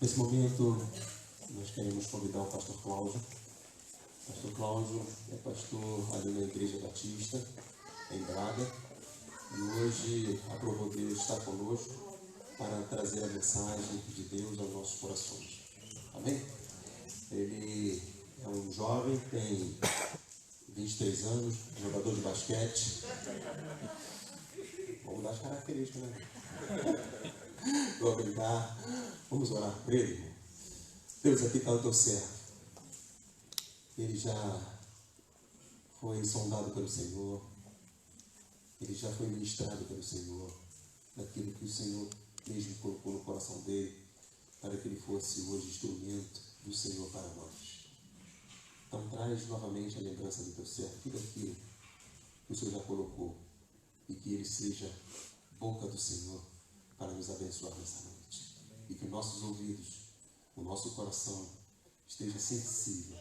Nesse momento, nós queremos convidar o pastor Cláudio. O pastor Cláudio é pastor ali na Igreja Batista, em Braga, e hoje aprovou Deus estar conosco para trazer a mensagem de Deus aos nossos corações. Amém? Ele é um jovem, tem 23 anos, jogador de basquete. Vamos dar as características, né? Vou brincar. Vamos orar por ele, irmão. Deus, aqui está o teu servo. Ele já foi sondado pelo Senhor. Ele já foi ministrado pelo Senhor. Daquilo que o Senhor mesmo colocou no coração dele, para que ele fosse hoje instrumento do Senhor para nós. Então traz novamente a lembrança do teu servo, tudo aquilo que o Senhor já colocou, e que ele seja boca do Senhor para nos abençoar nessa noite. E que nossos ouvidos, o nosso coração esteja sensível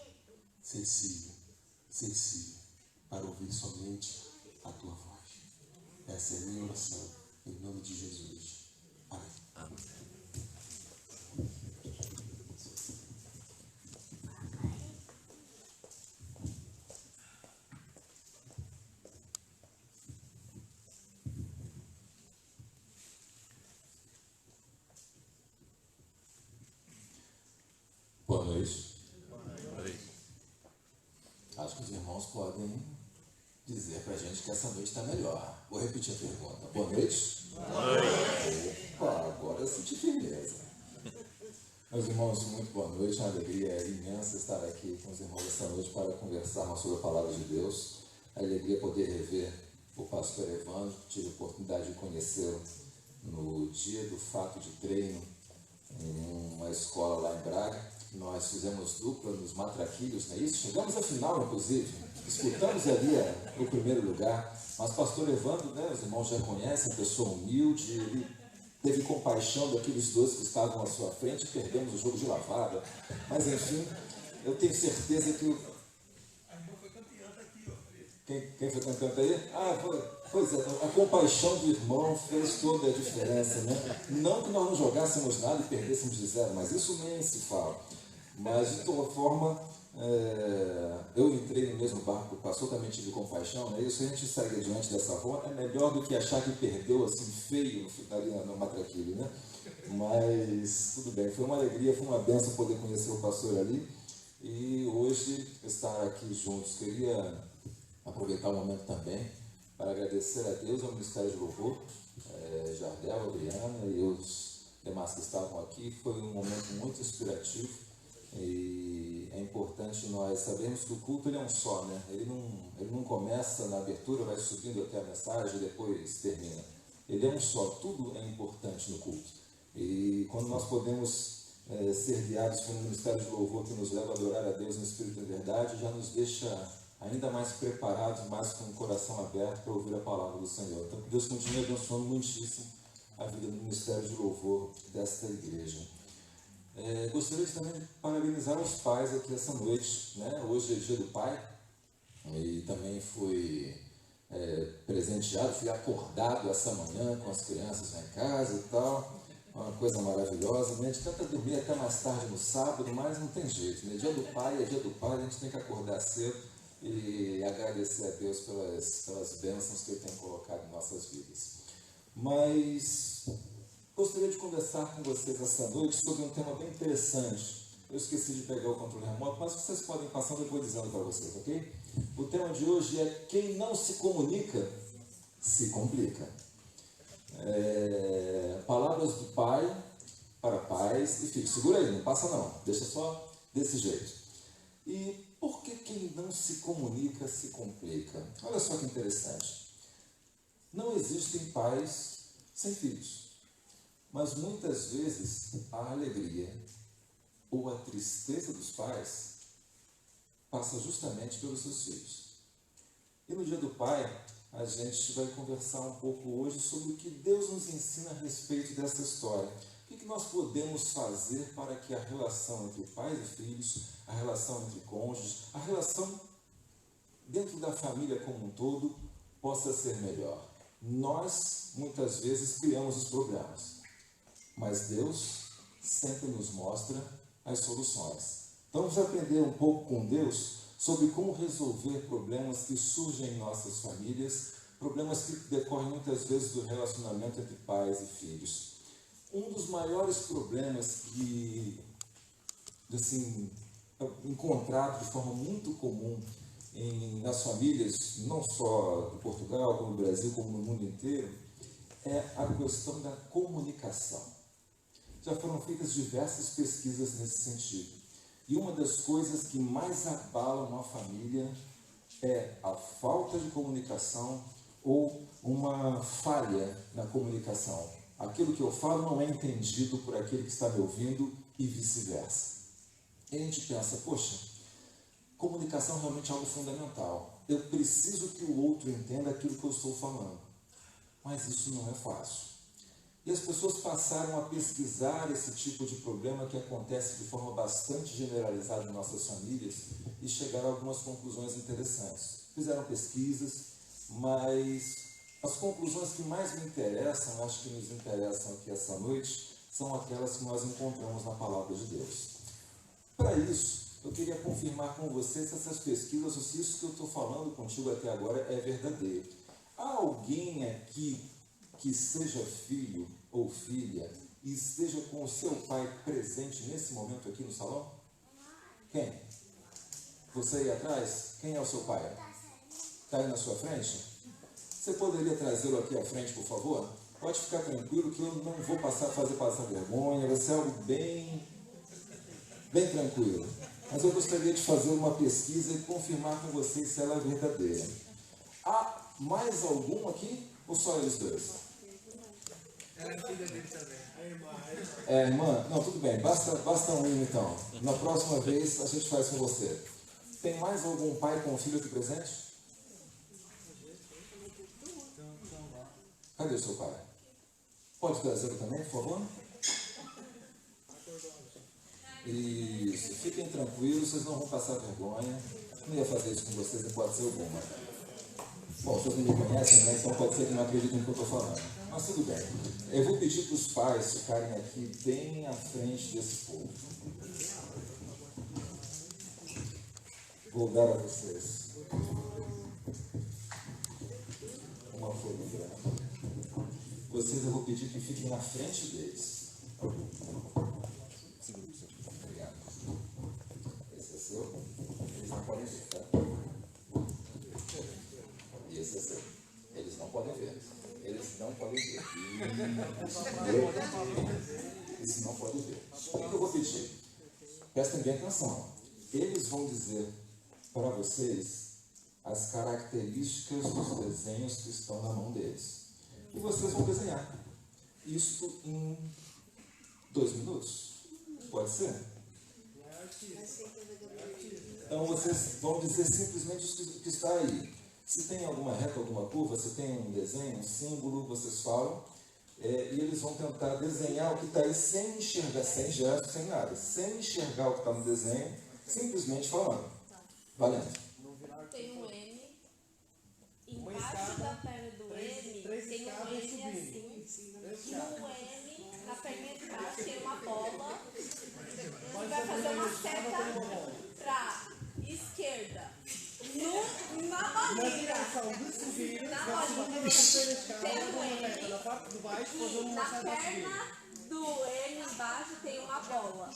para ouvir somente a tua voz. Essa é a minha oração, em nome de Jesus. Amém. Amém. Boa noite. Acho que os irmãos podem dizer pra gente que essa noite está melhor. Vou repetir a pergunta. Boa noite? Boa noite. Opa, agora eu senti firmeza. Meus irmãos, muito boa noite. É uma alegria imensa estar aqui com os irmãos essa noite para conversarmos sobre a palavra de Deus. A alegria poder rever o pastor Evandro, que tive a oportunidade de conhecê-lo no dia do fato de treino em uma escola lá em Braga. Nós fizemos dupla nos matraquilhos, não é isso? Chegamos à final, inclusive, disputamos ali o primeiro lugar, mas pastor Evandro, né, os irmãos já conhecem, pessoa humilde, ele teve compaixão daqueles dois que estavam à sua frente, perdemos o jogo de lavada, mas enfim, eu tenho certeza que Quem foi cantando aí? Pois é, a compaixão do irmão fez toda a diferença, né? Não que nós não jogássemos nada e perdêssemos de 0, mas isso nem se fala. Mas, de toda forma, eu entrei no mesmo barco que o pastor, também tive compaixão, né? Isso, a gente segue adiante dessa forma, é melhor do que achar que perdeu assim feio ali no matraquilho, né? Mas, tudo bem, foi uma alegria, foi uma bênção poder conhecer o pastor ali e hoje estar aqui juntos. Queria aproveitar o momento também para agradecer a Deus, ao Ministério de Louvor, Jardel, Adriana e os demais que estavam aqui. Foi um momento muito inspirativo e é importante nós sabermos que o culto ele é um só, né? Ele não começa na abertura, vai subindo até a mensagem e depois termina. Ele é um só, tudo é importante no culto. E quando nós podemos ser guiados pelo Ministério de Louvor que nos leva a adorar a Deus no Espírito e Verdade, já nos deixa ainda mais preparados, mais com o coração aberto para ouvir a palavra do Senhor. Então, que Deus continue abençoando muitíssimo a vida do Ministério de Louvor desta igreja. Gostaria também de parabenizar os pais aqui essa noite, né? Hoje é dia do pai e também fui presenteado, fui acordado essa manhã com as crianças lá em casa e tal. Uma coisa maravilhosa, né? A gente tenta dormir até mais tarde no sábado, mas não tem jeito, né? Dia do pai é dia do pai, a gente tem que acordar cedo e agradecer a Deus pelas bênçãos que Ele tem colocado em nossas vidas. Mas gostaria de conversar com vocês essa noite sobre um tema bem interessante. Eu esqueci de pegar o controle remoto, mas vocês podem passando e eu vou dizendo para vocês, ok? O tema de hoje é: quem não se comunica, se complica. Palavras do pai para pais e filhos. Segura aí, não passa não, deixa só desse jeito. E por que quem não se comunica se complica? Olha só que interessante. Não existem pais sem filhos, mas muitas vezes a alegria ou a tristeza dos pais passa justamente pelos seus filhos. E no dia do pai, a gente vai conversar um pouco hoje sobre o que Deus nos ensina a respeito dessa história. O que nós podemos fazer para que a relação entre pais e filhos, a relação entre cônjuges, a relação dentro da família como um todo possa ser melhor. Nós, muitas vezes, criamos os problemas, mas Deus sempre nos mostra as soluções. Então, vamos aprender um pouco com Deus sobre como resolver problemas que surgem em nossas famílias, problemas que decorrem muitas vezes do relacionamento entre pais e filhos. Um dos maiores problemas que, assim, encontrado de forma muito comum nas famílias, não só de Portugal, como no Brasil, como no mundo inteiro, é a questão da comunicação. Já foram feitas diversas pesquisas nesse sentido. E uma das coisas que mais abala uma família é a falta de comunicação ou uma falha na comunicação. Aquilo que eu falo não é entendido por aquele que está me ouvindo e vice-versa. E a gente pensa, poxa, comunicação realmente é algo fundamental. Eu preciso que o outro entenda aquilo que eu estou falando. Mas isso não é fácil. E as pessoas passaram a pesquisar esse tipo de problema que acontece de forma bastante generalizada em nossas famílias e chegaram a algumas conclusões interessantes. Fizeram pesquisas, mas as conclusões que mais me interessam, acho que nos interessam aqui essa noite, são aquelas que nós encontramos na Palavra de Deus. Para isso, eu queria confirmar com vocês se essas pesquisas, ou se isso que eu estou falando contigo até agora é verdadeiro. Há alguém aqui que seja filho ou filha e esteja com o seu pai presente nesse momento aqui no salão? Quem? Você aí atrás? Quem é o seu pai? Está aí na sua frente? Você poderia trazê-lo aqui à frente, por favor? Pode ficar tranquilo que eu não vou fazer passar vergonha, vai ser algo bem tranquilo. Mas eu gostaria de fazer uma pesquisa e confirmar com vocês se ela é verdadeira. Há mais algum aqui ou só eles dois? Ela é filha dele também. A irmã. É, irmã? Não, tudo bem. Basta um então. Na próxima vez a gente faz com você. Tem mais algum pai com filho aqui presente? Cadê o seu pai? Pode trazê-lo também, por favor? Isso. Fiquem tranquilos, vocês não vão passar vergonha. Não ia fazer isso com vocês, não pode ser alguma. Bom, vocês não me conhecem, né? Então pode ser que não acreditem no que eu estou falando. Mas tudo bem. Eu vou pedir para os pais ficarem aqui bem à frente desse povo. Vou dar a vocês uma folha. Vocês eu vou pedir que fiquem na frente deles. Obrigado. Esse é seu. Eles não podem ver, tá? E esse é seu. Eles não podem ver. Eles não podem ver. Eles não podem ver. O que eu vou pedir? Prestem bem atenção. Eles vão dizer para vocês as características dos desenhos que estão na mão deles. E vocês vão desenhar. Isso em 2 minutos. Pode ser? Então vocês vão dizer simplesmente o que está aí. Se tem alguma reta, alguma curva, se tem um desenho, um símbolo, vocês falam. E eles vão tentar desenhar o que está aí sem enxergar, sem gesto, sem nada. Sem enxergar o que está no desenho, simplesmente falando. Valendo. Tem um M. Embaixo da perna do M tem um M assim. E no M, na perna de baixo, tem uma bola. Você vai fazer uma seta para esquerda. Na barriga. Na bolinha. Tem um M. E na perna do M embaixo tem uma bola.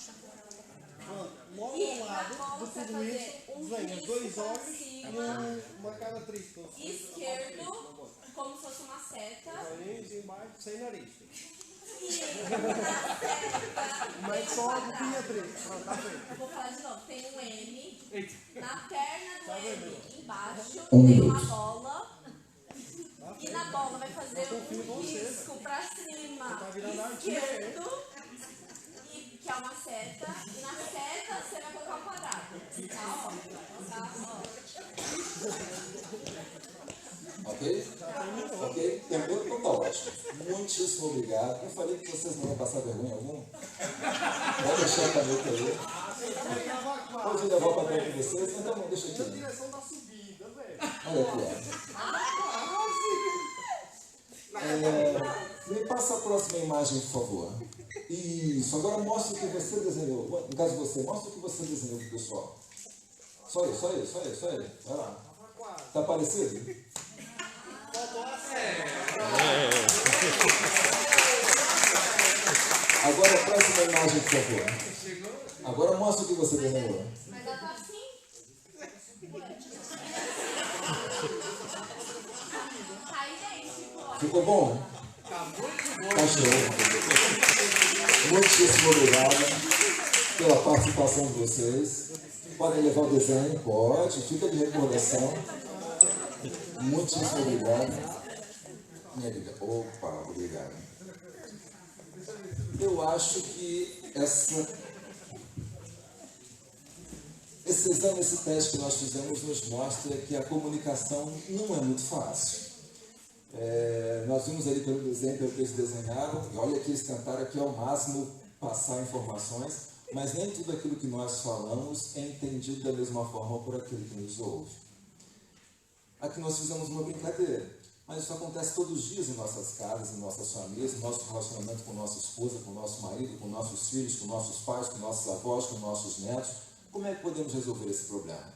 Logo E ao na lado bola de você tudo vai isso, fazer um venha risco 2 pra olhos cima, e uma cara triste. esquerdo, como se fosse uma seta. Olhinhos embaixo, sem nariz. E na seta Mas tem um só a boquinha quadrado. triste. Pronto, tá feito. Vou falar de novo. Tem um M. Na perna do M embaixo Um tem minuto. uma bola. E na bola vai fazer um risco pra cima, Tá virando artista, esquerdo, que é uma seta. E na seta você vai colocar um quadrado. Tá, ó. Tá, ó. Ok? Ok? Tempo então tá ótimo. Muitíssimo obrigado. Eu falei que vocês não iam passar vergonha alguma. Pode deixar a caneta aí. Pode levar o papel com vocês. Então não, deixa Na aqui. direção da subida, velho. Olha aqui, ó. Me passa a próxima imagem, por favor. Isso, agora mostra o que você desenhou. No caso você, mostra o que você desenhou pro pessoal. Só ele. Vai lá. Tá parecido? Agora a próxima imagem, por favor. Agora mostra o que você desenhou. Mas ela tá assim. Tá idêntico. Ficou bom? Tá show. Muitíssimo obrigado pela participação de vocês. Podem levar o desenho? Pode. Fica de recordação. Muitíssimo obrigado. Minha amiga. Opa, obrigado. Eu acho que esse exame, esse teste que nós fizemos nos mostra que a comunicação não é muito fácil. Nós vimos ali pelo desenho, pelo que eles desenharam, e olha que eles tentaram aqui ao máximo passar informações, mas nem tudo aquilo que nós falamos é entendido da mesma forma por aquele que nos ouve. Aqui nós fizemos uma brincadeira, mas isso acontece todos os dias em nossas casas, em nossas famílias, no nosso relacionamento com nossa esposa, com nosso marido, com nossos filhos, com nossos pais, com nossos avós, com nossos netos. Como é que podemos resolver esse problema?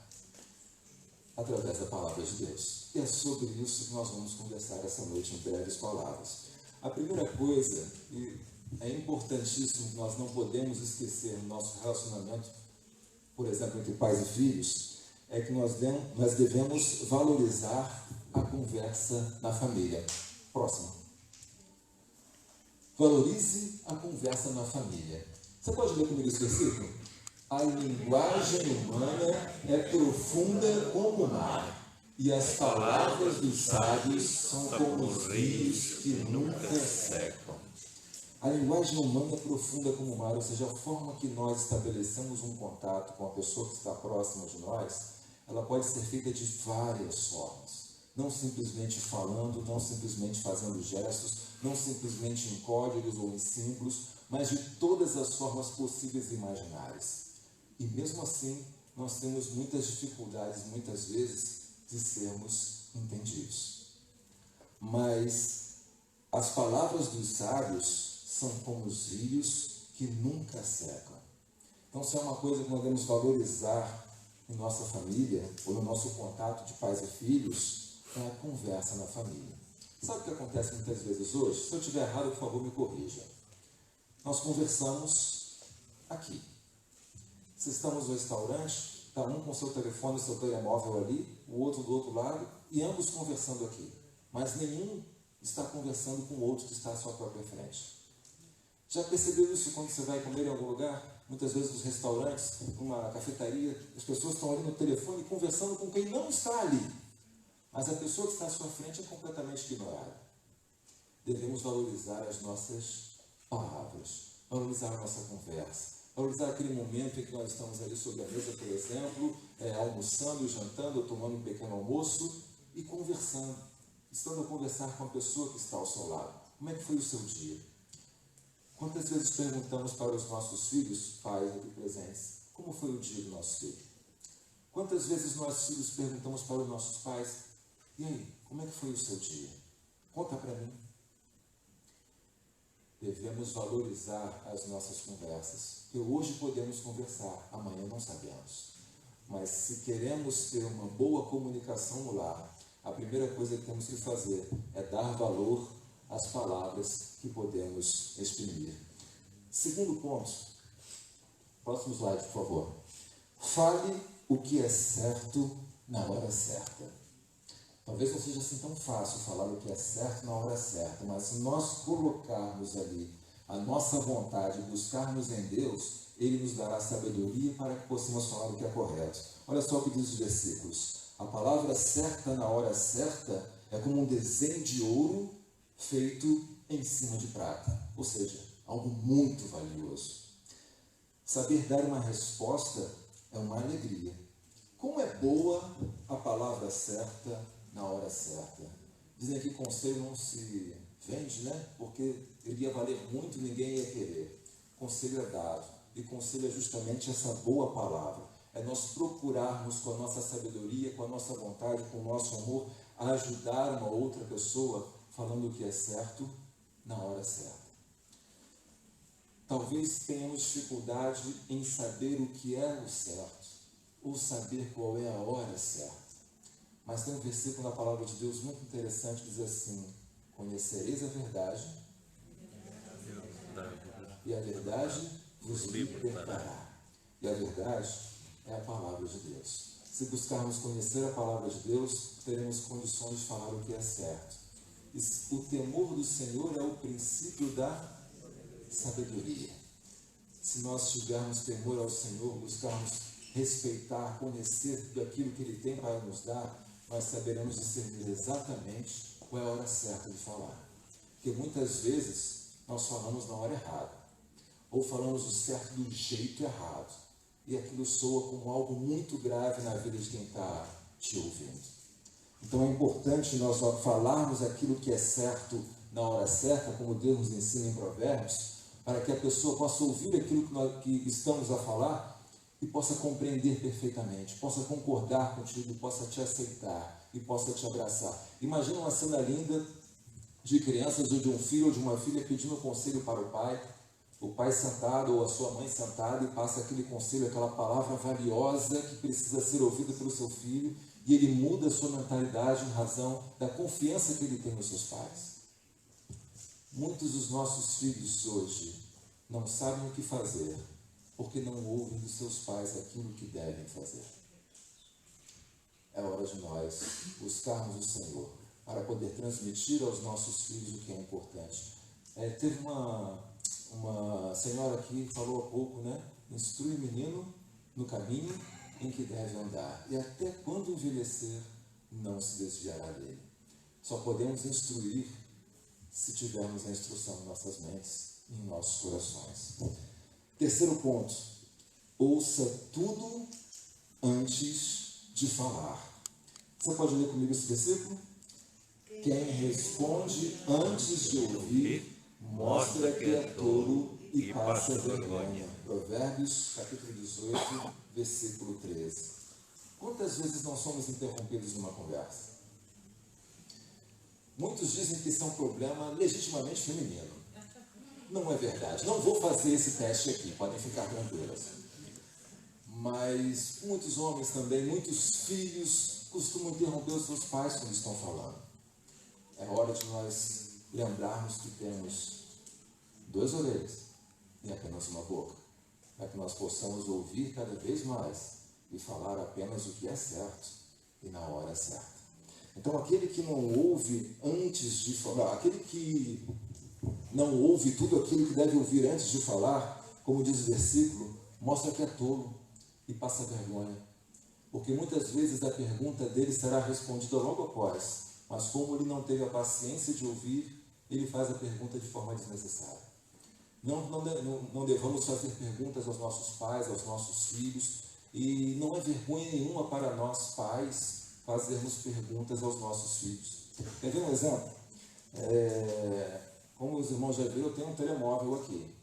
Através da palavra de Deus. E é sobre isso que nós vamos conversar essa noite em breves palavras. A primeira coisa, e é importantíssimo, nós não podemos esquecer no nosso relacionamento, por exemplo, entre pais e filhos, é que nós devemos valorizar a conversa na família. Próximo. Valorize a conversa na família. Você pode ler comigo esse versículo? A linguagem humana é profunda como o mar, e as palavras dos sábios são como os rios que nunca secam. A linguagem humana é profunda como o mar, ou seja, a forma que nós estabelecemos um contato com a pessoa que está próxima de nós, ela pode ser feita de várias formas. Não simplesmente falando, não simplesmente fazendo gestos, não simplesmente em códigos ou em símbolos, mas de todas as formas possíveis e imaginárias. E mesmo assim, nós temos muitas dificuldades, muitas vezes, de sermos entendidos. Mas as palavras dos sábios são como os rios que nunca secam. Então, se é uma coisa que nós devemos valorizar em nossa família, ou no nosso contato de pais e filhos, é a conversa na família. Sabe o que acontece muitas vezes hoje? Se eu estiver errado, por favor, me corrija. Nós conversamos aqui. Se estamos no restaurante, está um com seu telefone e seu telemóvel ali, o outro do outro lado, e ambos conversando aqui. Mas nenhum está conversando com o outro que está à sua própria frente. Já percebeu isso quando você vai comer em algum lugar? Muitas vezes nos restaurantes, numa cafetaria, as pessoas estão ali no telefone conversando com quem não está ali. Mas a pessoa que está à sua frente é completamente ignorada. Devemos valorizar as nossas palavras, valorizar a nossa conversa, valorizar aquele momento em que nós estamos ali sobre a mesa, por exemplo, almoçando, jantando, tomando um pequeno almoço e conversando, estando a conversar com a pessoa que está ao seu lado. Como é que foi o seu dia? Quantas vezes perguntamos para os nossos filhos, pais aqui presentes, como foi o dia do nosso filho? Quantas vezes nós filhos perguntamos para os nossos pais, e aí, como é que foi o seu dia? Conta para mim. Devemos valorizar as nossas conversas, porque hoje podemos conversar, amanhã não sabemos. Mas se queremos ter uma boa comunicação no lar, a primeira coisa que temos que fazer é dar valor às palavras que podemos exprimir. Segundo ponto, próximo slide, por favor. Fale o que é certo na hora certa. Talvez não seja assim tão fácil falar o que é certo na hora certa, mas se nós colocarmos ali a nossa vontade, buscarmos em Deus, Ele nos dará sabedoria para que possamos falar o que é correto. Olha só o que diz os versículos. A palavra certa na hora certa é como um desenho de ouro feito em cima de prata, ou seja, algo muito valioso. Saber dar uma resposta é uma alegria. Como é boa a palavra certa na hora certa. Dizem que conselho não se vende, né? Porque ele ia valer muito e ninguém ia querer. Conselho é dado. E conselho é justamente essa boa palavra. É nós procurarmos com a nossa sabedoria, com a nossa vontade, com o nosso amor, a ajudar uma outra pessoa falando o que é certo na hora certa. talvez tenhamos dificuldade em saber o que é o certo, ou saber qual é a hora certa. Mas tem um versículo na palavra de Deus muito interessante que diz assim: conhecereis a verdade, e a verdade vos libertará. E a verdade é a palavra de Deus. Se buscarmos conhecer a palavra de Deus, teremos condições de falar o que é certo. E o temor do Senhor é o princípio da sabedoria. Se nós tivermos temor ao Senhor, buscarmos respeitar, conhecer daquilo que Ele tem para nos dar, nós saberemos discernir exatamente qual é a hora certa de falar. Porque muitas vezes nós falamos na hora errada, ou falamos o certo do jeito errado, e aquilo soa como algo muito grave na vida de quem está te ouvindo. Então é importante nós falarmos aquilo que é certo na hora certa, como Deus nos ensina em Provérbios, para que a pessoa possa ouvir aquilo que estamos a falar e possa compreender perfeitamente, possa concordar contigo, possa te aceitar e possa te abraçar. Imagina uma cena linda de crianças ou de um filho ou de uma filha pedindo conselho para o pai sentado ou a sua mãe sentada e passa aquele conselho, aquela palavra valiosa que precisa ser ouvida pelo seu filho, e ele muda a sua mentalidade em razão da confiança que ele tem nos seus pais. Muitos dos nossos filhos hoje não sabem o que fazer porque não ouvem dos seus pais aquilo que devem fazer. É hora de nós buscarmos o Senhor para poder transmitir aos nossos filhos o que é importante. Teve uma senhora aqui que falou há pouco, né? Instrui o menino no caminho em que deve andar, e até quando envelhecer, não se desviará dele. Só podemos instruir se tivermos a instrução em nossas mentes e em nossos corações. Terceiro ponto: ouça tudo antes de falar. Você pode ler comigo esse versículo? Quem responde antes de ouvir mostra que é tolo e passa vergonha. Provérbios, capítulo 18, versículo 13. Quantas vezes nós somos interrompidos numa conversa? Muitos dizem que isso é um problema legitimamente feminino. Não é verdade. Não vou fazer esse teste aqui, podem ficar tranquilas. Mas muitos homens também, muitos filhos costumam interromper os seus pais quando estão falando. É hora de nós lembrarmos que temos 2 orelhas e apenas uma boca, para que nós possamos ouvir cada vez mais e falar apenas o que é certo e na hora certa. Então, aquele que não ouve antes de falar, aquele que não ouve tudo aquilo que deve ouvir antes de falar, como diz o versículo, mostra que é tolo e passa vergonha. Porque muitas vezes a pergunta dele será respondida logo após, mas como ele não teve a paciência de ouvir, ele faz a pergunta de forma desnecessária. Não devamos fazer perguntas aos nossos pais, aos nossos filhos, e não é vergonha nenhuma para nós, pais, fazermos perguntas aos nossos filhos. Quer ver um exemplo? Como os irmãos já viram, eu tenho um telemóvel aqui.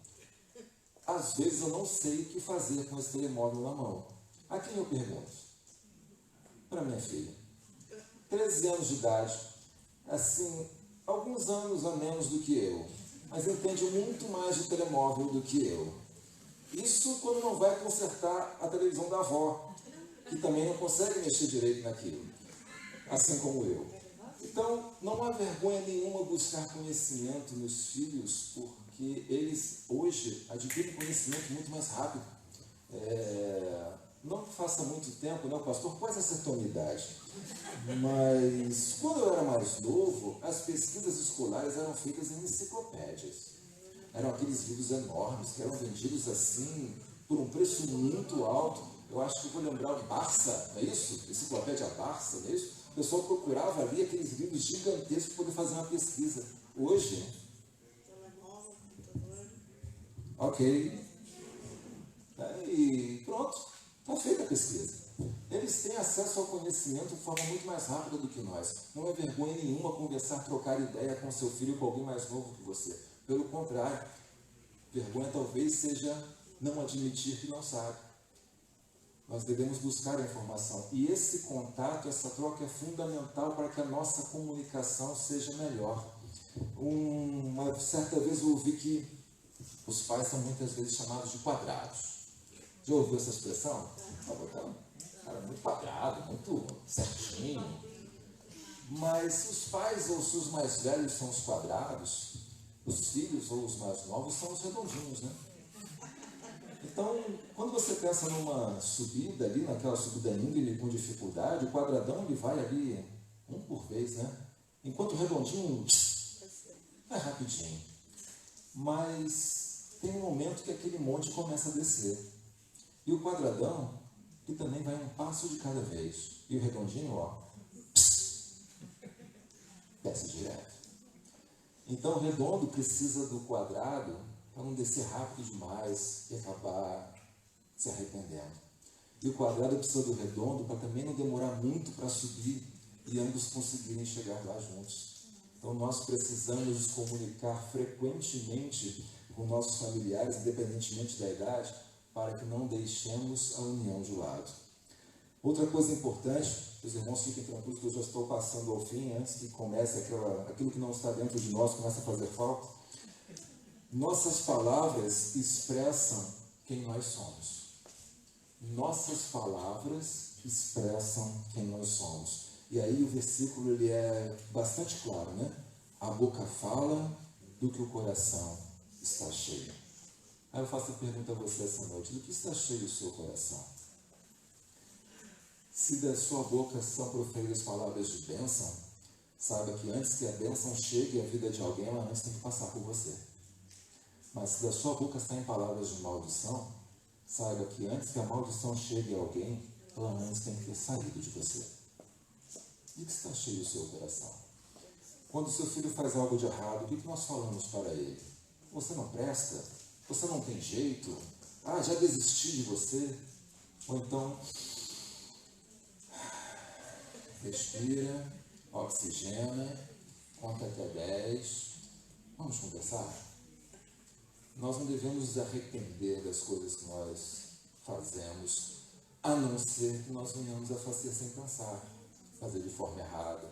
Às vezes eu não sei o que fazer com esse telemóvel na mão. A quem eu pergunto? Para minha filha. 13 anos de idade, assim, alguns anos a menos do que eu, mas entende muito mais de telemóvel do que eu. Isso quando não vai consertar a televisão da avó, que também não consegue mexer direito naquilo, assim como eu. Então, não há vergonha nenhuma buscar conhecimento nos filhos, porque eles hoje adquirem conhecimento muito mais rápido. Não faça muito tempo, não, pastor, quase acertou a minha idade. Mas quando eu era mais novo, as pesquisas escolares eram feitas em enciclopédias. Eram aqueles livros enormes que eram vendidos assim, por um preço muito alto. Eu acho que eu vou lembrar o Barça, não é isso? Enciclopédia Barça, não é isso? O pessoal procurava ali aqueles livros gigantescos para poder fazer uma pesquisa. Hoje, ok, e pronto, está feita a pesquisa. Eles têm acesso ao conhecimento de forma muito mais rápida do que nós. Não é vergonha nenhuma conversar, trocar ideia com seu filho ou com alguém mais novo que você. Pelo contrário, vergonha talvez seja não admitir que não sabe. Nós devemos buscar a informação. E esse contato, essa troca é fundamental para que a nossa comunicação seja melhor. Uma certa vez eu ouvi que os pais são muitas vezes chamados de quadrados. Já ouviu essa expressão? Cara, muito quadrado, muito certinho. Mas se os pais ou se os mais velhos são os quadrados, os filhos ou os mais novos são os redondinhos, né? Então, quando você pensa numa subida ali, naquela subida íngreme com dificuldade, o quadradão ele vai ali um por vez, né? Enquanto o redondinho é rapidinho. Mas tem um momento que aquele monte começa a descer. E o quadradão, que também vai um passo de cada vez. E o redondinho, ó, desce direto. Então o redondo precisa do quadrado para não descer rápido demais e acabar se arrependendo. E o quadrado precisa do redondo para também não demorar muito para subir e ambos conseguirem chegar lá juntos. Então nós precisamos nos comunicar frequentemente com nossos familiares, independentemente da idade, para que não deixemos a união de lado. Outra coisa importante, os irmãos fiquem tranquilos que eu já estou passando ao fim, antes que comece aquilo que não está dentro de nós, comece a fazer falta. Nossas palavras expressam quem nós somos. Nossas palavras expressam quem nós somos. E aí o versículo ele é bastante claro, né? A boca fala do que o coração está cheio. Aí eu faço a pergunta a você essa noite: do que está cheio o seu coração? Se da sua boca são proferidas palavras de bênção, saiba que antes que a bênção chegue à vida de alguém, ela antes tem que passar por você. Mas se da sua boca saem palavras de maldição, saiba que antes que a maldição chegue a alguém, ela antes tem que ter saído de você. De que está cheio o seu coração? Quando o seu filho faz algo de errado, o que nós falamos para ele? Você não presta? Você não tem jeito? Ah, já desisti de você? Ou então, respira, oxigena, conta até 10. Vamos conversar? Nós não devemos nos arrepender das coisas que nós fazemos, a não ser que nós venhamos a fazer sem pensar, fazer de forma errada,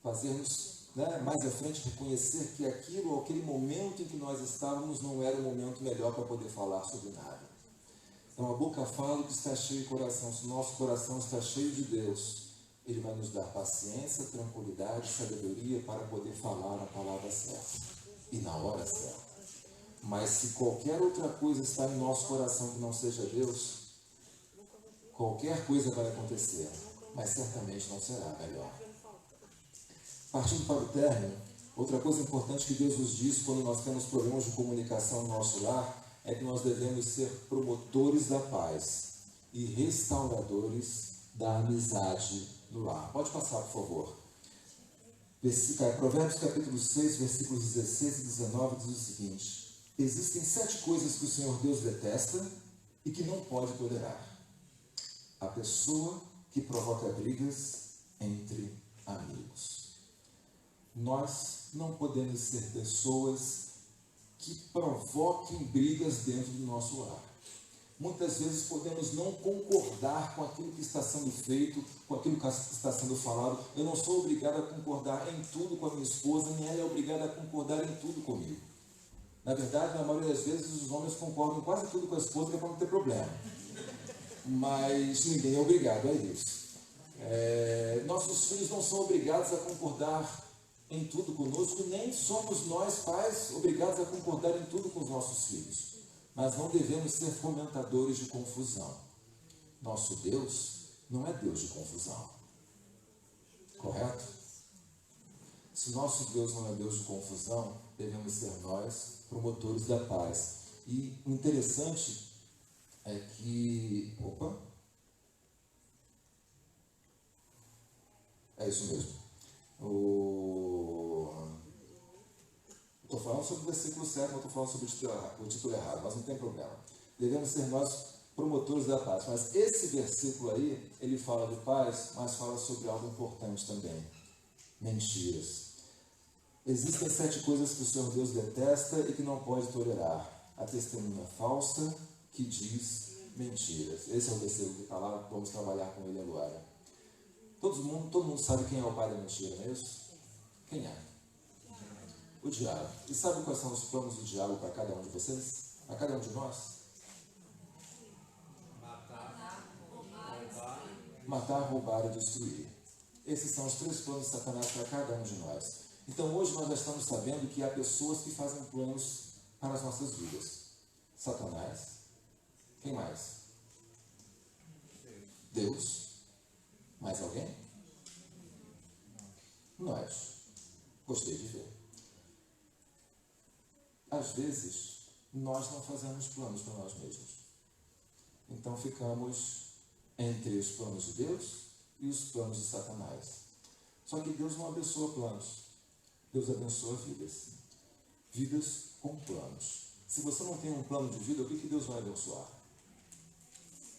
fazermos, mais à frente, reconhecer que aquilo, ou aquele momento em que nós estávamos, não era o momento melhor para poder falar sobre nada. Então a boca fala o que está cheio de coração. Se o nosso coração está cheio de Deus, Ele vai nos dar paciência, tranquilidade, sabedoria para poder falar a palavra certa e na hora certa. Mas se qualquer outra coisa está em nosso coração que não seja Deus, qualquer coisa vai acontecer, mas certamente não será melhor. Partindo para o término, outra coisa importante que Deus nos diz quando nós temos problemas de comunicação no nosso lar é que nós devemos ser promotores da paz e restauradores da amizade no lar. Pode passar, por favor. Provérbios capítulo 6, versículos 16 e 19 diz o seguinte: existem 7 coisas que o Senhor Deus detesta e que não pode tolerar. A pessoa que provoca brigas entre amigos. Nós não podemos ser pessoas que provoquem brigas dentro do nosso lar. Muitas vezes podemos não concordar com aquilo que está sendo feito, com aquilo que está sendo falado. Eu não sou obrigado a concordar em tudo com a minha esposa, nem ela é obrigada a concordar em tudo comigo. Na verdade, na maioria das vezes, os homens concordam em quase tudo com a esposa, que é para não ter problema. Mas ninguém é obrigado a isso. Nossos filhos não são obrigados a concordar em tudo conosco, nem somos nós, pais, obrigados a concordar em tudo com os nossos filhos. Mas não devemos ser fomentadores de confusão. Nosso Deus não é Deus de confusão. Correto? Se nosso Deus não é Deus de confusão, devemos ser nós promotores da paz. E o interessante é que... É isso mesmo. Estou falando sobre o versículo 7, mas estou falando sobre o título errado, mas não tem problema. Devemos ser nós promotores da paz. Mas esse versículo aí, ele fala de paz, mas fala sobre algo importante também. Mentiras. Existem 7 coisas que o Senhor Deus detesta e que não pode tolerar. A testemunha falsa que diz mentiras. Esse é o versículo que está lá, vamos trabalhar com ele agora. Todo mundo sabe quem é o pai da mentira, não é isso? Quem é? O diabo. E sabe quais são os planos do diabo para cada um de vocês? Para cada um de nós? Matar, roubar e destruir. Esses são os 3 planos de Satanás para cada um de nós. Então hoje nós já estamos sabendo que há pessoas que fazem planos para as nossas vidas. Satanás. Quem mais? Deus. Mais alguém? Nós. Gostei de ver. Às vezes, nós não fazemos planos para nós mesmos. Então ficamos entre os planos de Deus e os planos de Satanás. Só que Deus não abençoa planos. Deus abençoa vidas. Vidas com planos. Se você não tem um plano de vida, o que Deus vai abençoar?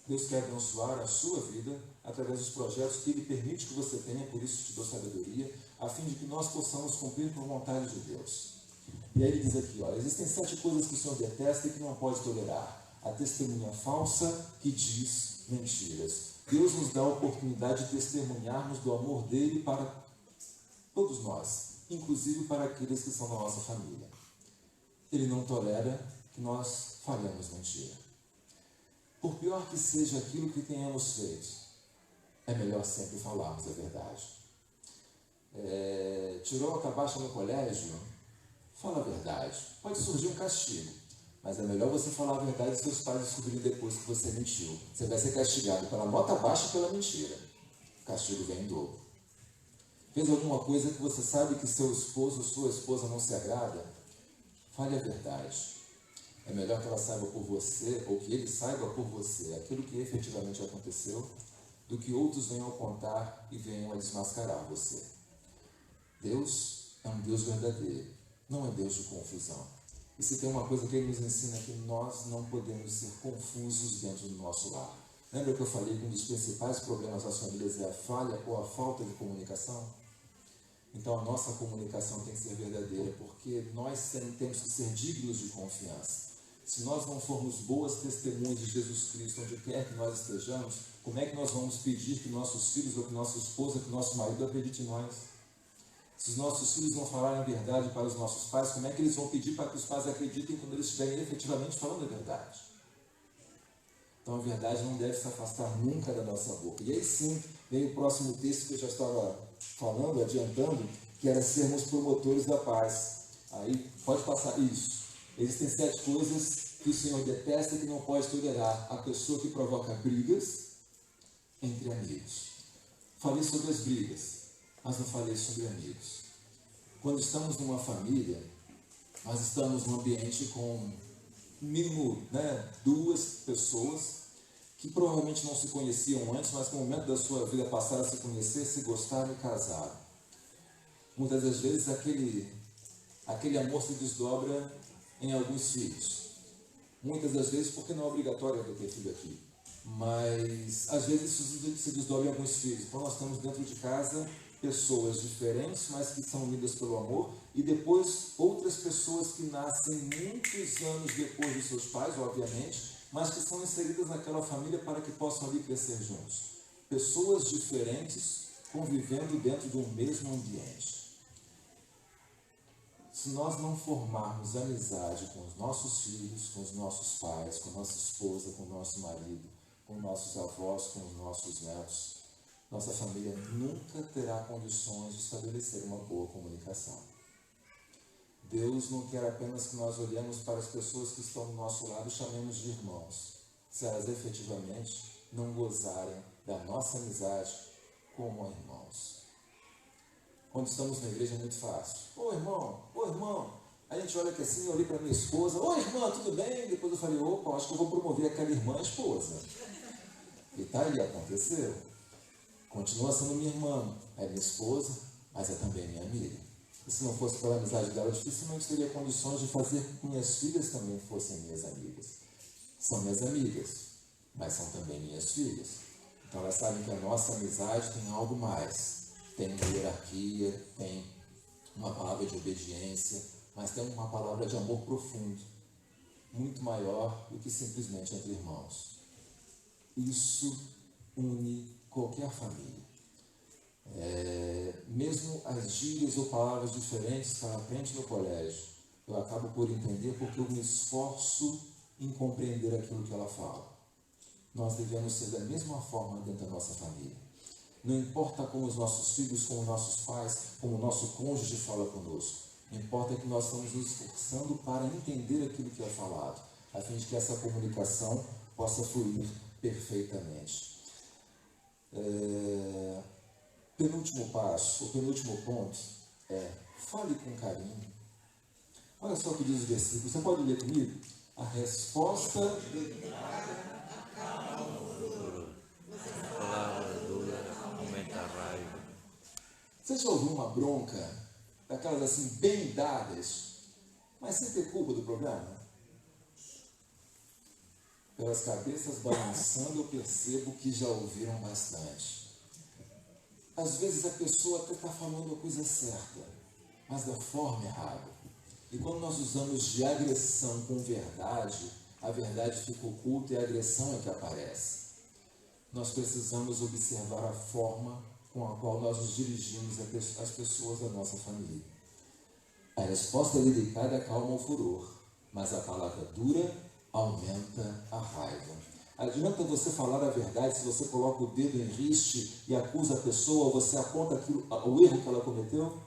Deus quer abençoar a sua vida através dos projetos que Ele permite que você tenha, por isso te dou sabedoria, a fim de que nós possamos cumprir por vontade de Deus. E aí ele diz aqui, olha, existem 7 coisas que o Senhor detesta e que não pode tolerar. A testemunha falsa que diz mentiras. Deus nos dá a oportunidade de testemunharmos do amor dele para todos nós, inclusive para aqueles que são da nossa família. Ele não tolera que nós falemos mentira. Por pior que seja aquilo que tenhamos feito, é melhor sempre falarmos a verdade. Tirou nota baixa no colégio? Fala a verdade. Pode surgir um castigo, mas é melhor você falar a verdade e seus pais descobrirem depois que você mentiu. Você vai ser castigado pela nota baixa e pela mentira. O castigo vem em dobro. Fez alguma coisa que você sabe que seu esposo ou sua esposa não se agrada? Fale a verdade. É melhor que ela saiba por você, ou que ele saiba por você, aquilo que efetivamente aconteceu, do que outros venham contar e venham a desmascarar você. Deus é um Deus verdadeiro, não é Deus de confusão. E se tem uma coisa que Ele nos ensina é que nós não podemos ser confusos dentro do nosso lar. Lembra que eu falei que um dos principais problemas das famílias é a falha ou a falta de comunicação? Então a nossa comunicação tem que ser verdadeira, porque nós temos que ser dignos de confiança. Se nós não formos boas testemunhas de Jesus Cristo, onde quer que nós estejamos, como é que nós vamos pedir que nossos filhos, ou que nossa esposa, que nosso marido acredite em nós? Se os nossos filhos não falarem a verdade para os nossos pais, como é que eles vão pedir para que os pais acreditem quando eles estiverem efetivamente falando a verdade? Então a verdade não deve se afastar nunca da nossa boca. E aí sim, vem o próximo texto que eu já estava falando, adiantando, que era sermos promotores da paz. Aí, pode passar isso. Existem 7 coisas que o Senhor detesta e que não pode tolerar. A pessoa que provoca brigas entre amigos. Falei sobre as brigas, mas não falei sobre amigos. Quando estamos numa família, nós estamos num ambiente com mínimo 2 pessoas que provavelmente não se conheciam antes, mas que no momento da sua vida passaram a se conhecer, se gostaram e casaram. Muitas das vezes aquele amor se desdobra em alguns filhos. Muitas das vezes, porque não é obrigatório eu ter filho aqui, mas às vezes isso se desdobra em alguns filhos. Então nós temos dentro de casa pessoas diferentes, mas que são unidas pelo amor, e depois outras pessoas que nascem muitos anos depois de seus pais, obviamente, mas que são inseridas naquela família para que possam ali crescer juntos. Pessoas diferentes convivendo dentro de um mesmo ambiente. Se nós não formarmos amizade com os nossos filhos, com os nossos pais, com nossa esposa, com o nosso marido, com nossos avós, com os nossos netos, nossa família nunca terá condições de estabelecer uma boa comunicação. Deus não quer apenas que nós olhemos para as pessoas que estão do nosso lado e chamemos de irmãos, se elas efetivamente não gozarem da nossa amizade como irmãos. Quando estamos na igreja é muito fácil. Ô irmão, a gente olha aqui assim, eu olhei para minha esposa, ô irmã, tudo bem? Depois eu falei, opa, acho que eu vou promover aquela irmã à esposa. E tá aí, aconteceu. Continua sendo minha irmã, é minha esposa, mas é também minha amiga. E se não fosse pela amizade dela, eu dificilmente teria condições de fazer com que minhas filhas também fossem minhas amigas. São minhas amigas, mas são também minhas filhas. Então elas sabem que a nossa amizade tem algo mais. Tem uma hierarquia, tem uma palavra de obediência, mas tem uma palavra de amor profundo, muito maior do que simplesmente entre irmãos. Isso une qualquer família. Mesmo as gírias ou palavras diferentes que ela aprende no colégio, eu acabo por entender porque eu me esforço em compreender aquilo que ela fala. Nós devemos ser da mesma forma dentro da nossa família. Não importa como os nossos filhos, como nossos pais, como o nosso cônjuge fala conosco. Importa que nós estamos nos esforçando para entender aquilo que é falado, a fim de que essa comunicação possa fluir perfeitamente. Penúltimo passo, o penúltimo ponto é: fale com carinho. Olha só o que diz o versículo. Você pode ler comigo? A resposta... Palavra dura aumenta a raiva. Você já ouviu uma bronca, daquelas assim, bem dadas, mas sem ter culpa do problema? Pelas cabeças balançando, eu percebo que já ouviram bastante. Às vezes a pessoa até está falando a coisa certa, mas da forma errada. E quando nós usamos de agressão com verdade, a verdade fica oculta e a agressão é que aparece. Nós precisamos observar a forma com a qual nós nos dirigimos às pessoas da nossa família. A resposta delicada acalma o furor, mas a palavra dura aumenta a raiva. Adianta você falar a verdade se você coloca o dedo em riste e acusa a pessoa, ou você aponta o erro que ela cometeu?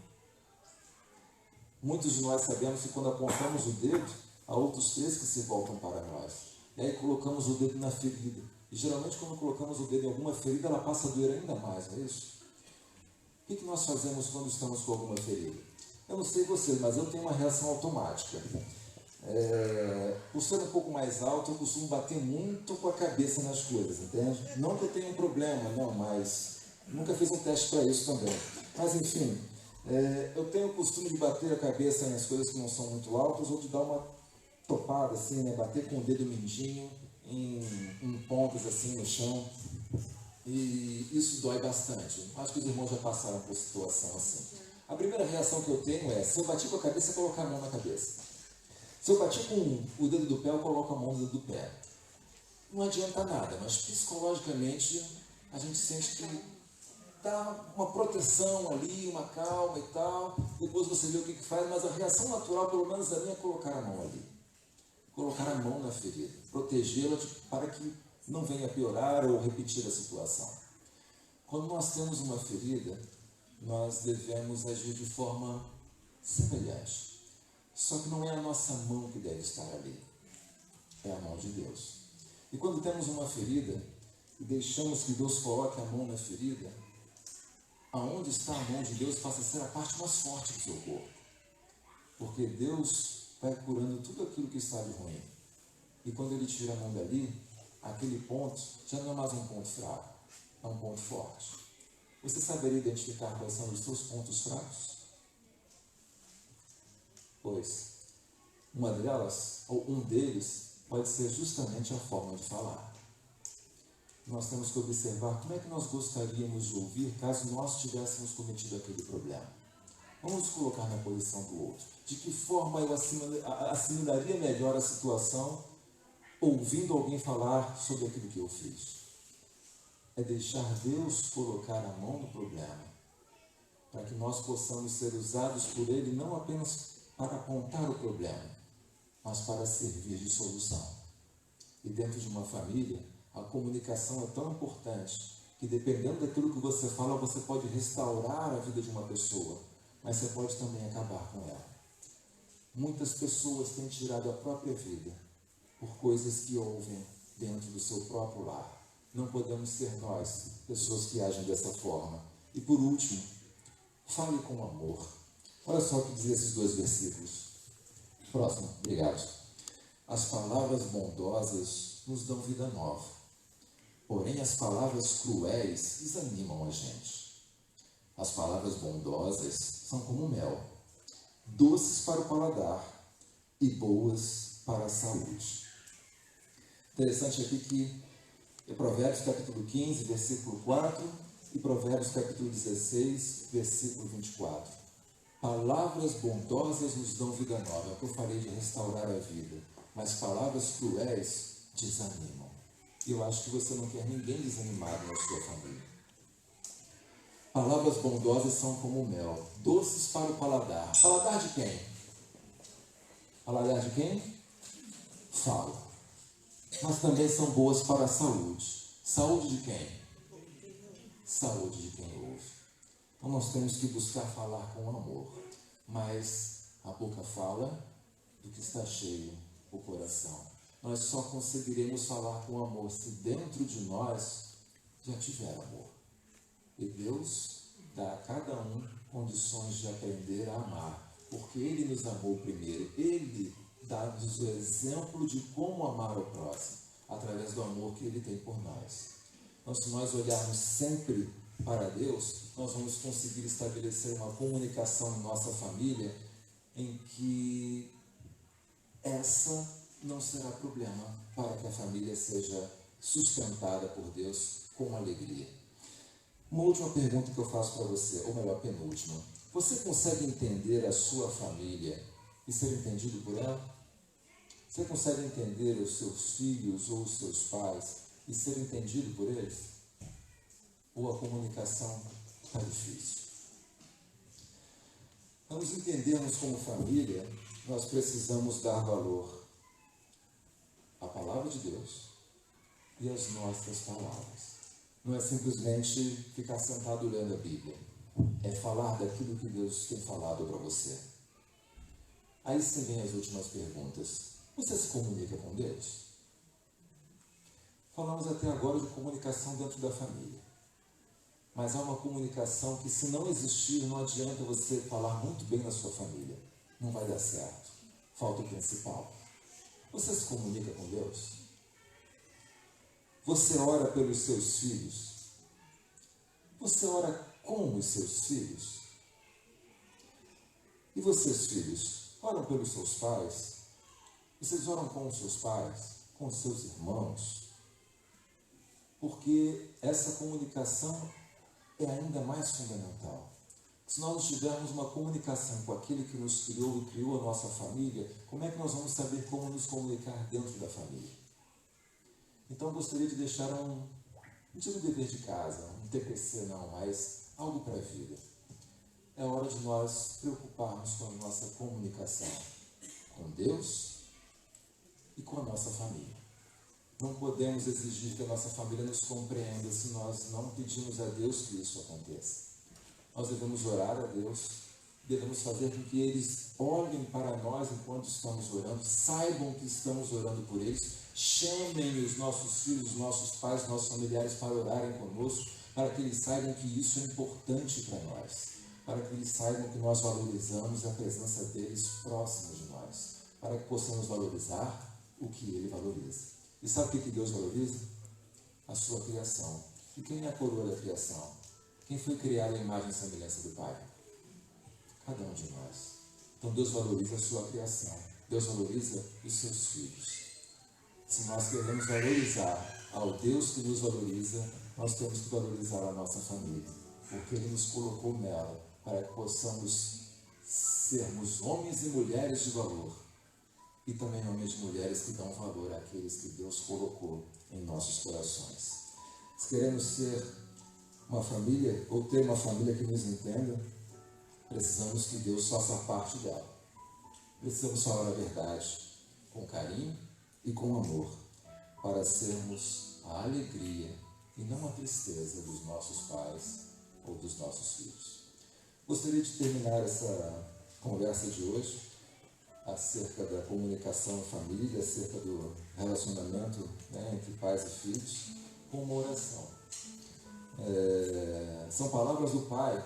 Muitos de nós sabemos que quando apontamos o dedo, há outros 3 que se voltam para nós. E aí colocamos o dedo na ferida. E geralmente quando colocamos o dedo em alguma ferida, ela passa a doer ainda mais, não é isso? O que nós fazemos quando estamos com alguma ferida? Eu não sei vocês, mas eu tenho uma reação automática. Por ser um pouco mais alto, eu costumo bater muito com a cabeça nas coisas, entende? Não que eu tenha um problema, não, mas nunca fiz um teste para isso também. Mas enfim, eu tenho o costume de bater a cabeça nas coisas que não são muito altas, ou de dar uma topada assim, né? Bater com o dedo mindinho em pontos assim no chão. E isso dói bastante. Acho que os irmãos já passaram por situação assim. A primeira reação que eu tenho é: se eu bati com a cabeça, colocar a mão na cabeça. Se eu bati com o dedo do pé, eu coloco a mão no dedo do pé. Não adianta nada, mas psicologicamente a gente sente que dá uma proteção ali, uma calma e tal. Depois você vê o que faz, mas a reação natural, pelo menos a minha, é colocar a mão ali. Colocar a mão na ferida. Protegê-la para que não venha piorar ou repetir a situação. Quando nós temos uma ferida, nós devemos agir de forma semelhante. Só que não é a nossa mão que deve estar ali, é a mão de Deus. E quando temos uma ferida e deixamos que Deus coloque a mão na ferida, aonde está a mão de Deus passa a ser a parte mais forte do seu corpo. Porque Deus vai curando tudo aquilo que está de ruim. E quando Ele tira a mão dali, aquele ponto já não é mais um ponto fraco, é um ponto forte. Você saberia identificar quais são os seus pontos fracos? Pois, uma delas, ou um deles, pode ser justamente a forma de falar. Nós temos que observar como é que nós gostaríamos de ouvir caso nós tivéssemos cometido aquele problema. Vamos nos colocar na posição do outro. De que forma eu assimilaria melhor a situação ouvindo alguém falar sobre aquilo que eu fiz? É deixar Deus colocar a mão no problema, para que nós possamos ser usados por Ele não apenas para apontar o problema, mas para servir de solução. E dentro de uma família, a comunicação é tão importante que, dependendo daquilo que você fala, você pode restaurar a vida de uma pessoa, mas você pode também acabar com ela. Muitas pessoas têm tirado a própria vida por coisas que ouvem dentro do seu próprio lar. Não podemos ser nós, pessoas que agem dessa forma. E por último, fale com amor. Olha só o que dizem esses 2 versículos. Próximo, obrigado. As palavras bondosas nos dão vida nova. Porém, as palavras cruéis desanimam a gente. As palavras bondosas são como mel, doces para o paladar e boas para a saúde. Interessante aqui que é Provérbios capítulo 15, versículo 4 e Provérbios capítulo 16, versículo 24. Palavras bondosas nos dão vida nova, é o que eu falei de restaurar a vida, mas palavras cruéis desanimam. E eu acho que você não quer ninguém desanimado na sua família. Palavras bondosas são como mel, doces para o paladar. Paladar de quem? Paladar de quem? Fala. Mas também são boas para a saúde. Saúde de quem? Saúde de quem ouve. Então nós temos que buscar falar com amor. Mas a boca fala do que está cheio o coração. Nós só conseguiremos falar com amor se dentro de nós já tiver amor. E Deus dá a cada um condições de aprender a amar, porque Ele nos amou primeiro. Ele dá-nos o exemplo de como amar o próximo, através do amor que Ele tem por nós. Então, se nós olharmos sempre para Deus, nós vamos conseguir estabelecer uma comunicação em nossa família em que essa não será problema para que a família seja sustentada por Deus com alegria. Uma última pergunta que eu faço para você, ou melhor, penúltima. Você consegue entender a sua família e ser entendido por ela? Você consegue entender os seus filhos ou os seus pais e ser entendido por eles? Ou a comunicação está difícil? Para nos entendermos como família, nós precisamos dar valor à palavra de Deus e às nossas palavras. Não é simplesmente ficar sentado lendo a Bíblia. É falar daquilo que Deus tem falado para você. Aí sim vem as últimas perguntas. Você se comunica com Deus? Falamos até agora de comunicação dentro da família. Mas há uma comunicação que, se não existir, não adianta você falar muito bem na sua família. Não vai dar certo. Falta o principal. Você se comunica com Deus? Você ora pelos seus filhos? Você ora com os seus filhos? E vocês, filhos, oram pelos seus pais? Vocês oram com os seus pais? Com os seus irmãos? Porque essa comunicação é ainda mais fundamental. Se nós não tivermos uma comunicação com aquele que nos criou e criou a nossa família, como é que nós vamos saber como nos comunicar dentro da família? Então, eu gostaria de deixar não digo dever de casa, um TPC não, mas algo para a vida. É hora de nós preocuparmos com a nossa comunicação com Deus e com a nossa família. Não podemos exigir que a nossa família nos compreenda se nós não pedimos a Deus que isso aconteça. Nós devemos orar a Deus, devemos fazer com que eles olhem para nós enquanto estamos orando, saibam que estamos orando por eles, chamem os nossos filhos, nossos pais, nossos familiares para orarem conosco, para que eles saibam que isso é importante para nós, para que eles saibam que nós valorizamos a presença deles próximos de nós, para que possamos valorizar o que Ele valoriza. E sabe o que Deus valoriza? A sua criação. E quem é a coroa da criação? Quem foi criado à imagem e semelhança do Pai? Cada um de nós. Então Deus valoriza a sua criação. Deus valoriza os seus filhos. Se nós queremos valorizar ao Deus que nos valoriza, nós temos que valorizar a nossa família. Porque Ele nos colocou nela para que possamos sermos homens e mulheres de valor. E também homens e mulheres que dão valor àqueles que Deus colocou em nossos corações. Se queremos ser uma família, ou ter uma família que nos entenda, precisamos que Deus faça parte dela. Precisamos falar a verdade com carinho e com amor, para sermos a alegria e não a tristeza dos nossos pais ou dos nossos filhos. Gostaria de terminar essa conversa de hoje acerca da comunicação em família, acerca do relacionamento, entre pais e filhos, com uma oração. São palavras do Pai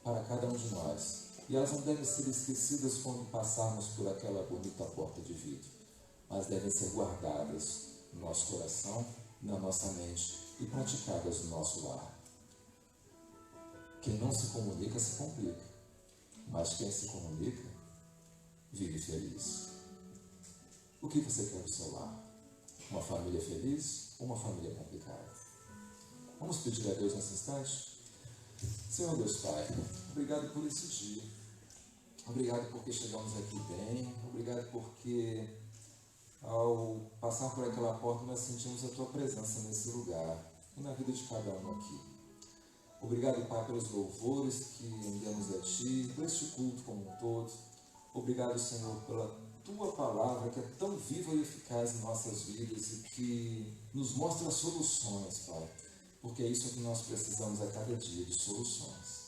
para cada um de nós, e elas não devem ser esquecidas quando passarmos por aquela bonita porta de vidro, mas devem ser guardadas no nosso coração, na nossa mente e praticadas no nosso lar. Quem não se comunica se complica, mas quem se comunica vive feliz. O que você quer do seu lar? Uma família feliz ou uma família complicada? Vamos pedir a Deus nesse instante? Senhor Deus Pai, obrigado por esse dia. Obrigado porque chegamos aqui bem. Obrigado porque ao passar por aquela porta nós sentimos a Tua presença nesse lugar e na vida de cada um aqui. Obrigado, Pai, pelos louvores que enviamos a Ti, por este culto como um todo. Obrigado, Senhor, pela Tua palavra que é tão viva e eficaz em nossas vidas e que nos mostra soluções, Pai, porque é isso que nós precisamos a cada dia, de soluções.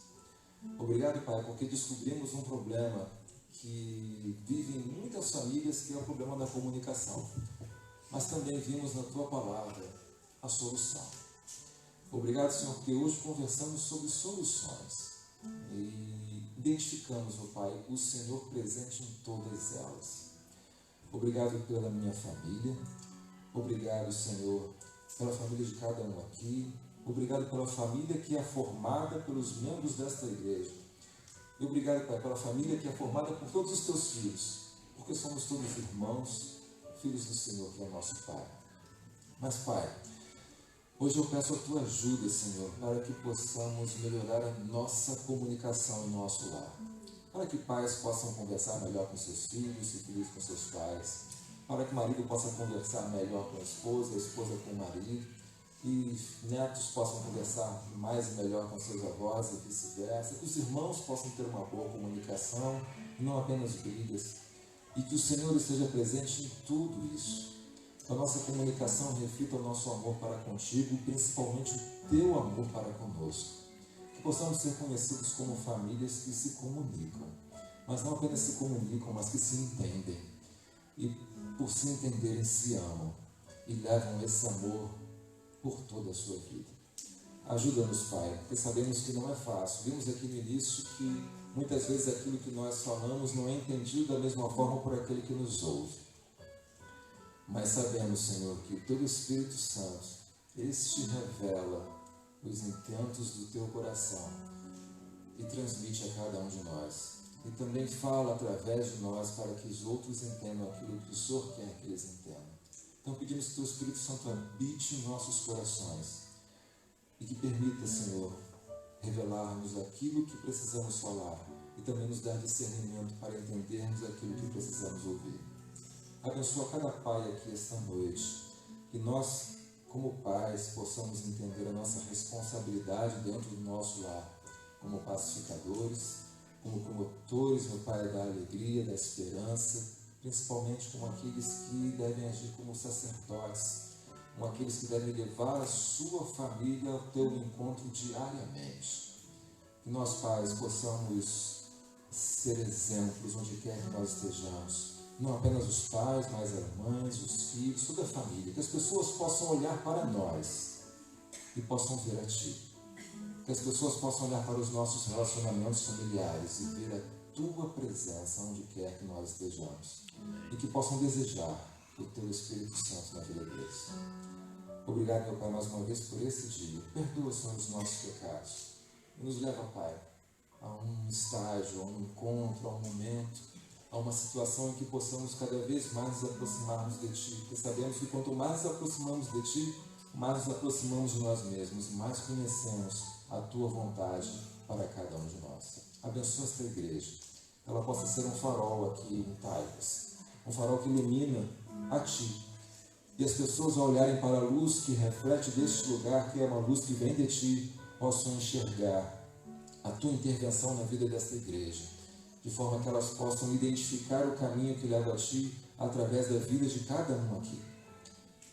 Obrigado, Pai, porque descobrimos um problema que vive em muitas famílias, que é o problema da comunicação. Mas também vimos na Tua palavra a solução. Obrigado, Senhor, porque hoje conversamos sobre soluções e identificamos, ó Pai, o Senhor presente em todas elas. Obrigado pela minha família. Obrigado, Senhor, pela família de cada um aqui. Obrigado pela família que é formada pelos membros desta igreja. E obrigado, Pai, pela família que é formada por todos os Teus filhos, porque somos todos irmãos, filhos do Senhor, que é nosso Pai. Mas, Pai, hoje eu peço a Tua ajuda, Senhor, para que possamos melhorar a nossa comunicação em nosso lar. Para que pais possam conversar melhor com seus filhos e filhos com seus pais. Para que o marido possa conversar melhor com a esposa com o marido. E netos possam conversar mais e melhor com seus avós e vice-versa. Que os irmãos possam ter uma boa comunicação e não apenas brigas. E que o Senhor esteja presente em tudo isso. Que a nossa comunicação reflita o nosso amor para contigo e principalmente o teu amor para conosco. Que possamos ser conhecidos como famílias que se comunicam, mas não apenas se comunicam, mas que se entendem. E por se entenderem, se amam e levam esse amor por toda a sua vida. Ajuda-nos, Pai, porque sabemos que não é fácil. Vimos aqui no início que muitas vezes aquilo que nós falamos não é entendido da mesma forma por aquele que nos ouve. Mas sabemos, Senhor, que o Teu Espírito Santo, este revela os intentos do Teu coração e transmite a cada um de nós. E também fala através de nós para que os outros entendam aquilo que o Senhor quer que eles entendam. Então pedimos que o Teu Espírito Santo habite em nossos corações e que permita, Senhor, revelar-nos aquilo que precisamos falar e também nos dar discernimento para entendermos aquilo que precisamos ouvir. Abençoa cada pai aqui esta noite, que nós, como pais, possamos entender a nossa responsabilidade dentro do nosso lar, como pacificadores, como promotores, meu Pai, da alegria, da esperança, principalmente como aqueles que devem agir como sacerdotes, como aqueles que devem levar a sua família ao Teu encontro diariamente. Que nós, pais, possamos ser exemplos onde quer que nós estejamos. Não apenas os pais, mas as mães, os filhos, toda a família. Que as pessoas possam olhar para nós e possam ver a Ti. Que as pessoas possam olhar para os nossos relacionamentos familiares e ver a Tua presença onde quer que nós estejamos. E que possam desejar o Teu Espírito Santo na vida deles. Obrigado, meu Pai, mais uma vez por esse dia. Perdoa, Senhor, os nossos pecados. E nos leva, Pai, a um estágio, a um encontro, a um momento, a uma situação em que possamos cada vez mais nos aproximarmos de Ti, porque sabemos que quanto mais nos aproximamos de Ti, mais nos aproximamos de nós mesmos, mais conhecemos a Tua vontade para cada um de nós. Abençoa esta igreja, que ela possa ser um farol aqui em Taivas, um farol que ilumina a Ti, e as pessoas ao olharem para a luz que reflete deste lugar, que é uma luz que vem de Ti, possam enxergar a Tua intervenção na vida desta igreja, de forma que elas possam identificar o caminho que leva a Ti através da vida de cada um aqui.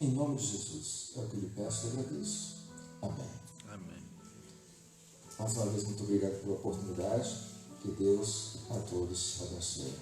Em nome de Jesus, é o que eu lhe peço e agradeço. Amém. Amém. Mais uma vez, muito obrigado pela oportunidade. Que Deus a todos abençoe.